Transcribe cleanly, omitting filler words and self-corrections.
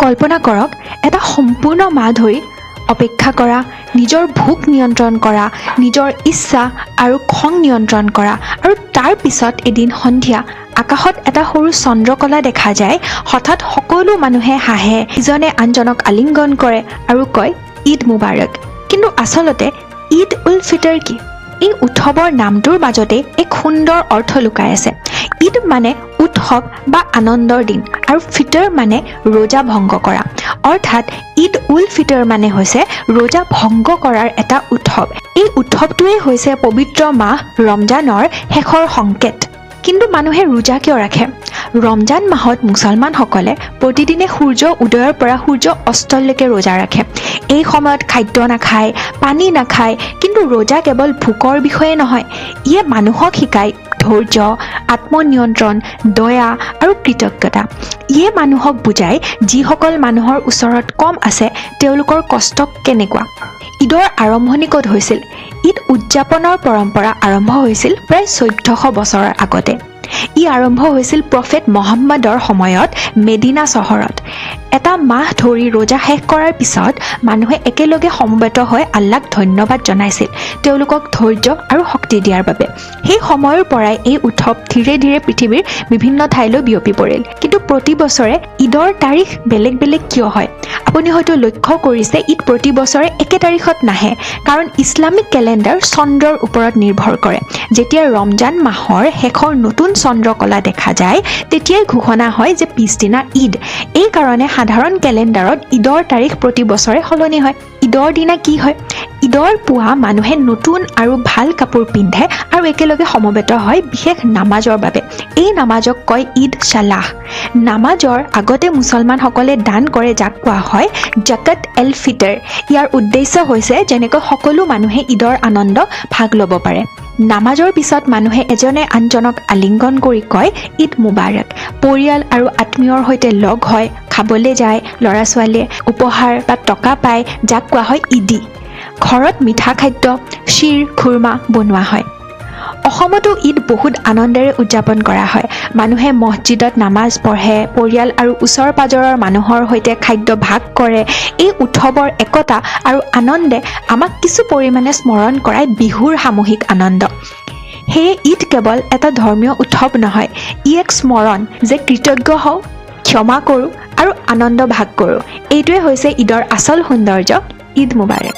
কল্পনা কৰক এটা সম্পূৰ্ণ মাহ ধৰি অপেক্ষা কৰা, নিজৰ ভোক নিয়ন্ত্ৰণ কৰা, নিজৰ ইচ্ছা আৰু খং নিয়ন্ত্ৰণ কৰা আৰু তাৰ পিছত এদিন সন্ধিয়া আকাশত এটা সৰু চন্দ্ৰকলা দেখা যায়। হঠাৎ সকলো মানুহে হাঁহে, ইজনে আনজনক আলিংগন কৰে আৰু কয় ঈদ মুবাৰক। কিন্তু আচলতে ঈদ উল ফিতৰ কি? এই উৎসৱৰ নামটোৰ মাজতে এক সুন্দৰ অৰ্থ লুকাই আছে। ঈদ মানে উৎসৱ বা আনন্দৰ দিন আৰু ফিতৰ মানে ৰোজা ভংগ কৰা। অৰ্থাৎ ঈদ উল ফিতৰ মানে হৈছে ৰোজা ভংগ কৰাৰ এটা উৎসৱ। এই উৎসৱটোৱেই হৈছে পবিত্ৰ মাহ ৰমজানৰ শেষৰ সংকেত। কিন্তু মানুহে ৰোজা কিয় ৰাখে? ৰমজান মাহত মুছলমানসকলে প্ৰতিদিনে সূৰ্য উদয়ৰ পৰা সূৰ্য অস্তলৈকে ৰোজা ৰাখে। এই সময়ত খাদ্য নাখায়, পানী নাখায়। কিন্তু ৰোজা কেৱল ভোকৰ বিষয়ে নহয়, ইয়ে মানুহক শিকায় ধৈৰ্য, আত্মনিয়ন্ত্ৰণ, দয়া আৰু কৃতজ্ঞতা। ইয়ে মানুহক বুজায় যিসকল মানুহৰ ওচৰত কম আছে তেওঁলোকৰ কষ্ট কেনেকুৱা। ঈদৰ আৰম্ভণি ক'ত হৈছিল? ঈদ উদযাপনৰ পৰম্পৰা আৰম্ভ হৈছিল প্ৰায় 1400 বছৰৰ আগতে। ই আৰম্ভ হৈছিল প্ৰফেট মহম্মদৰ সময়ত মেডিনা চহৰত। এটা মাহ ধৰি ৰোজা শেষ কৰাৰ পিছত মানুহে একেলগে সমবেত হৈ আল্লাহক ধন্যবাদ জনাইছিল তেওঁলোকক ধৈৰ্য আৰু শক্তি দিয়াৰ বাবে। সেই সময়ৰ পৰাই এই উৎসৱ ধীৰে ধীৰে পৃথিৱীৰ বিভিন্ন ঠাইলৈ বিয়পি পৰিল। কিন্তু প্ৰতি বছৰে ঈদৰ তাৰিখ বেলেগ বেলেগ কিয় হয়? আপুনি হয়তো লক্ষ্য কৰিছে ঈদ প্ৰতি বছৰে একে তাৰিখত নাহে, কাৰণ ইছলামিক কেলেণ্ডাৰ চন্দ্ৰৰ ওপৰত নিৰ্ভৰ কৰে। যেতিয়া ৰমজান মাহৰ শেষৰ নতুন চন্দ্ৰকলা দেখা যায় তেতিয়াই ঘোষণা হয় যে পিছদিনা ঈদ। এই কাৰণে সাধাৰণ কেলেণ্ডাৰত ঈদৰ তাৰিখ প্ৰতি বছৰে সলনি হয়। ঈদৰ দিনা কি হয়? ঈদৰ পুৱা মানুহে নতুন আৰু ভাল কাপোৰ পিন্ধে আৰু একেলগে সমবেত হয় বিশেষ নামাজৰ বাবে। এই নামাজক কয় ঈদ চালাহ। নামাজৰ আগতে মুছলমানসকলে দান কৰে যাক কোৱা হয় জাকাত এল ফিতৰ। ইয়াৰ উদ্দেশ্য হৈছে যেনেকৈ সকলো মানুহে ঈদৰ আনন্দ ভাগ ল'ব পাৰে। নামাজৰ পিছত মানুহে এজনে আনজনক আলিংগন কৰি কয় ঈদ মুবাৰক। পৰিয়াল আৰু আত্মীয়ৰ সৈতে লগ হয়, খাবলৈ যায়, ল'ৰা ছোৱালীয়ে উপহাৰ বা টকা পায় যাক কোৱা হয় ঈদি। ঘৰত মিঠা খাদ্য খিৰ খুৰমা বনোৱা হয়। অসমতো ঈদ বহুত আনন্দেৰে উদযাপন কৰা হয়। মানুহে মছজিদত নামাজ পঢ়ে, পৰিয়াল আৰু ওচৰ পাজৰৰ মানুহৰ সৈতে খাদ্য ভাগ কৰে। এই উৎসৱৰ একতা আৰু আনন্দে আমাক কিছু পৰিমাণে স্মৰণ কৰায় বিহুৰ সামূহিক আনন্দ। সেয়ে ঈদ কেৱল এটা ধৰ্মীয় উৎসৱ নহয়, ই এক স্মৰণ যে কৃতজ্ঞ হওঁ, ক্ষমা কৰোঁ আৰু আনন্দ ভাগ কৰোঁ। এইটোৱে হৈছে ঈদৰ আচল সৌন্দৰ্য। ঈদ মুবাৰক।